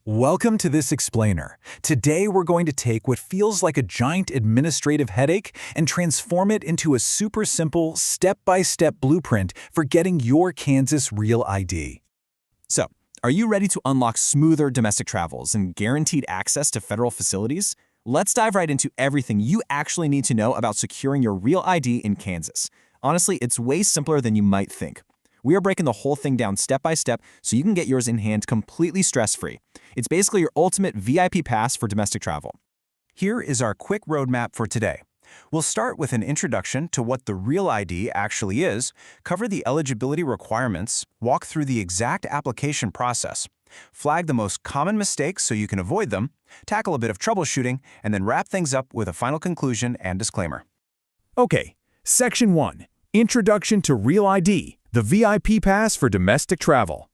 Welcome to this explainer. Today we're going to take what feels like a giant administrative headache and transform it into a super simple, step-by-step blueprint for getting your Kansas Real ID. So, are you ready to unlock smoother domestic travels and guaranteed access to federal facilities? Let's dive right into everything you actually need to know about securing your Real ID in Kansas. Honestly, it's way simpler than you might think. We are breaking the whole thing down step by step so you can get yours in hand completely stress-free. It's basically your ultimate VIP pass for domestic travel. Here is our quick roadmap for today. We'll start with an introduction to what the Real ID actually is, cover the eligibility requirements, walk through the exact application process, flag the most common mistakes so you can avoid them, tackle a bit of troubleshooting, and then wrap things up with a final conclusion and disclaimer. Okay, Section 1, Introduction to Real ID, the VIP pass for domestic travel.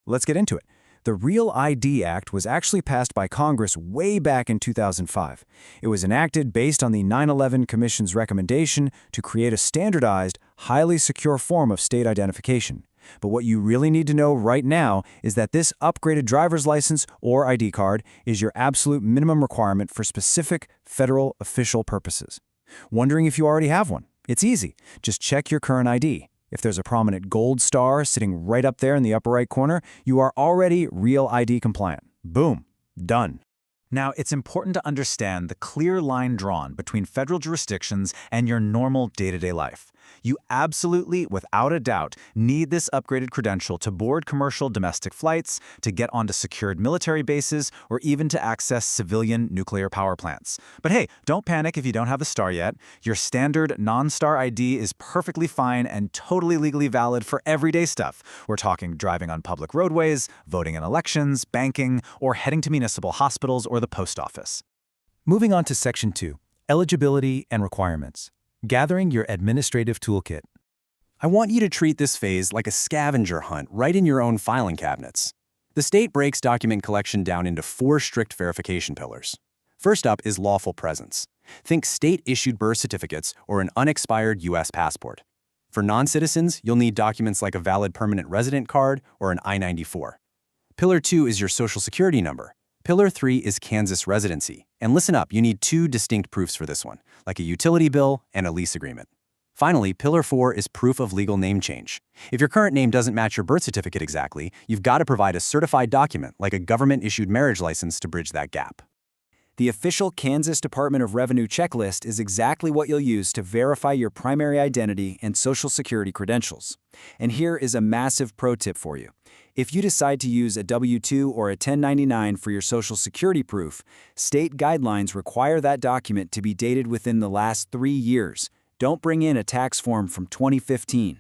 Let's get into it. The Real ID Act was actually passed by Congress way back in 2005. It was enacted based on the 9/11 Commission's recommendation to create a standardized, highly secure form of state identification. But what you really need to know right now is that this upgraded driver's license or ID card is your absolute minimum requirement for specific federal official purposes. Wondering if you already have one? It's easy. Just check your current ID. If there's a prominent gold star sitting right up there in the upper right corner, you are already Real ID compliant. Boom. Done. Now, it's important to understand the clear line drawn between federal jurisdictions and your normal day-to-day life. You absolutely, without a doubt, need this upgraded credential to board commercial domestic flights, to get onto secured military bases, or even to access civilian nuclear power plants. But hey, don't panic if you don't have the star yet. Your standard non-star ID is perfectly fine and totally legally valid for everyday stuff. We're talking driving on public roadways, voting in elections, banking, or heading to municipal hospitals or the post office. Moving on to Section 2, Eligibility and Requirements. Gathering your administrative toolkit. I want you to treat this phase like a scavenger hunt right in your own filing cabinets. The state breaks document collection down into 4 strict verification pillars. First up is lawful presence. Think state-issued birth certificates or an unexpired U.S. passport. For non-citizens, you'll need documents like a valid permanent resident card or an I-94. Pillar 2 is your Social Security number. Pillar 3 is Kansas residency. And listen up, you need 2 distinct proofs for this one, like a utility bill and a lease agreement. Finally, Pillar 4 is proof of legal name change. If your current name doesn't match your birth certificate exactly, you've got to provide a certified document, like a government-issued marriage license, to bridge that gap. The official Kansas Department of Revenue checklist is exactly what you'll use to verify your primary identity and Social Security credentials. And here is a massive pro tip for you. If you decide to use a W-2 or a 1099 for your Social Security proof, state guidelines require that document to be dated within the last 3 years. Don't bring in a tax form from 2015.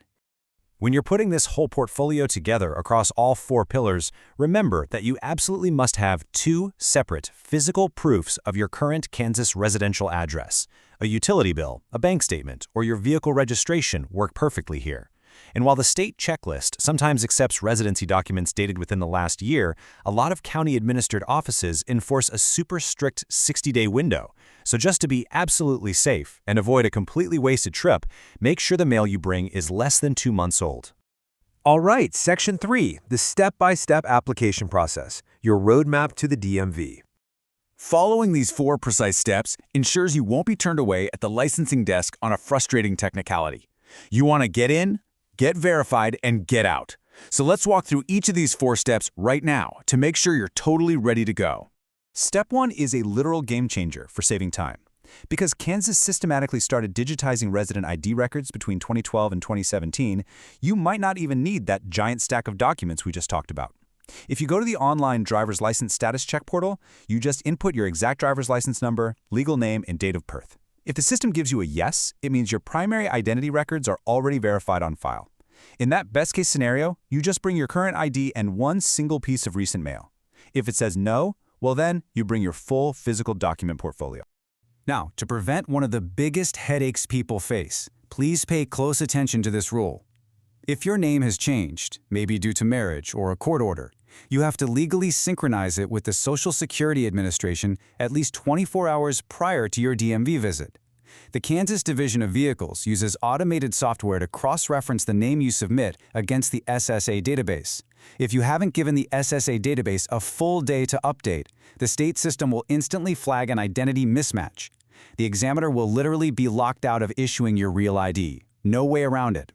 When you're putting this whole portfolio together across all 4 pillars, remember that you absolutely must have 2 separate physical proofs of your current Kansas residential address. A utility bill, a bank statement, or your vehicle registration work perfectly here. And while the state checklist sometimes accepts residency documents dated within the last year, a lot of county-administered offices enforce a super strict 60-day window. So just to be absolutely safe and avoid a completely wasted trip, make sure the mail you bring is less than 2 months old. All right, Section 3, the step-by-step application process, your roadmap to the DMV. Following these 4 precise steps ensures you won't be turned away at the licensing desk on a frustrating technicality. You want to get in, get verified, and get out. So let's walk through each of these 4 steps right now to make sure you're totally ready to go. Step 1 is a literal game changer for saving time. Because Kansas systematically started digitizing resident ID records between 2012 and 2017, you might not even need that giant stack of documents we just talked about. If you go to the online driver's license status check portal, you just input your exact driver's license number, legal name, and date of birth. If the system gives you a yes, it means your primary identity records are already verified on file. In that best-case scenario, you just bring your current ID and 1 single piece of recent mail. If it says no, well then, you bring your full physical document portfolio. Now, to prevent one of the biggest headaches people face, please pay close attention to this rule. If your name has changed, maybe due to marriage or a court order, you have to legally synchronize it with the Social Security Administration at least 24 hours prior to your DMV visit. The Kansas Division of Vehicles uses automated software to cross-reference the name you submit against the SSA database. If you haven't given the SSA database a full day to update, the state system will instantly flag an identity mismatch. The examiner will literally be locked out of issuing your real ID. No way around it.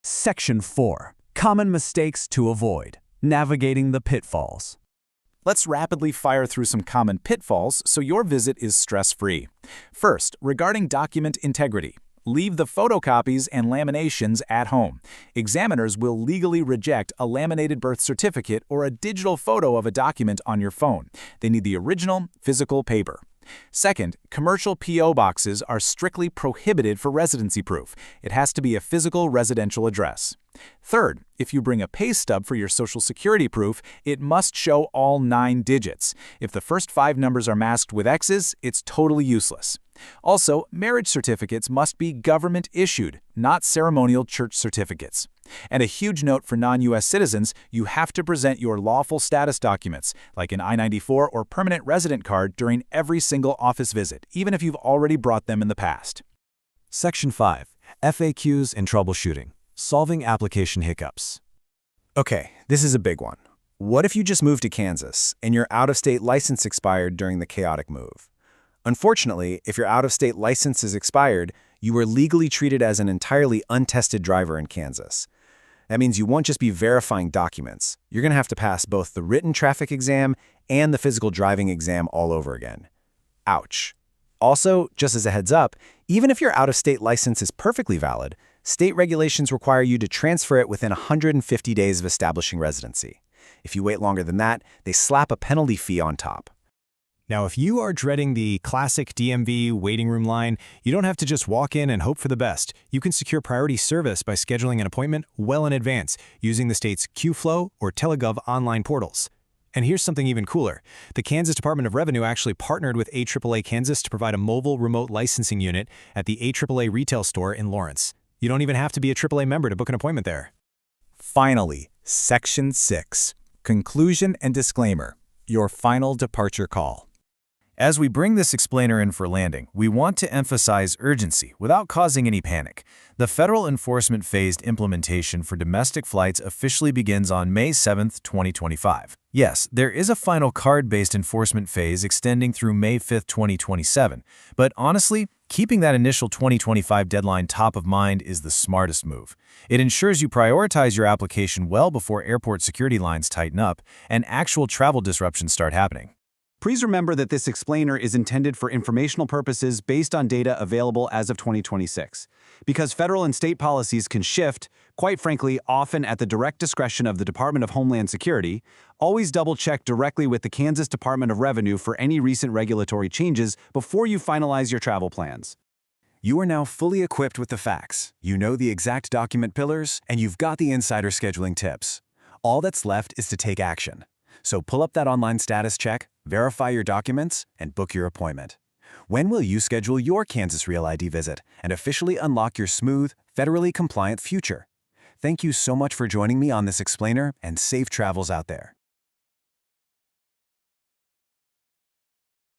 Section 4. Common mistakes to avoid. Navigating the pitfalls. Let's rapidly fire through some common pitfalls so your visit is stress-free. First, regarding document integrity. Leave the photocopies and laminations at home. Examiners will legally reject a laminated birth certificate or a digital photo of a document on your phone. They need the original, physical paper. Second, commercial P.O. boxes are strictly prohibited for residency proof. It has to be a physical residential address. Third, if you bring a pay stub for your Social Security proof, it must show all 9 digits. If the first 5 numbers are masked with X's, it's totally useless. Also, marriage certificates must be government-issued, not ceremonial church certificates. And a huge note for non-U.S. citizens, you have to present your lawful status documents, like an I-94 or permanent resident card, during every single office visit, even if you've already brought them in the past. Section 5. FAQs and troubleshooting. Solving application hiccups. Okay, this is a big one. What if you just moved to Kansas and your out-of-state license expired during the chaotic move? Unfortunately, if your out-of-state license is expired, you were legally treated as an entirely untested driver in Kansas. That means you won't just be verifying documents. You're going to have to pass both the written traffic exam and the physical driving exam all over again. Ouch. Also, just as a heads up, even if your out-of-state license is perfectly valid, state regulations require you to transfer it within 150 days of establishing residency. If you wait longer than that, they slap a penalty fee on top. Now, if you are dreading the classic DMV waiting room line, you don't have to just walk in and hope for the best. You can secure priority service by scheduling an appointment well in advance using the state's QFlow or Telegov online portals. And here's something even cooler. The Kansas Department of Revenue actually partnered with AAA Kansas to provide a mobile remote licensing unit at the AAA retail store in Lawrence. You don't even have to be a AAA member to book an appointment there. Finally, Section 6. Conclusion and disclaimer. Your final departure call. As we bring this explainer in for landing, we want to emphasize urgency without causing any panic. The federal enforcement phased implementation for domestic flights officially begins on May 7, 2025. Yes, there is a final card-based enforcement phase extending through May 5, 2027, but honestly, keeping that initial 2025 deadline top of mind is the smartest move. It ensures you prioritize your application well before airport security lines tighten up and actual travel disruptions start happening. Please remember that this explainer is intended for informational purposes based on data available as of 2026. Because federal and state policies can shift, quite frankly, often at the direct discretion of the Department of Homeland Security, always double-check directly with the Kansas Department of Revenue for any recent regulatory changes before you finalize your travel plans. You are now fully equipped with the facts. You know the exact document pillars, and you've got the insider scheduling tips. All that's left is to take action. So pull up that online status check, verify your documents, and book your appointment. When will you schedule your Kansas Real ID visit and officially unlock your smooth, federally compliant future? Thank you so much for joining me on this explainer, and safe travels out there.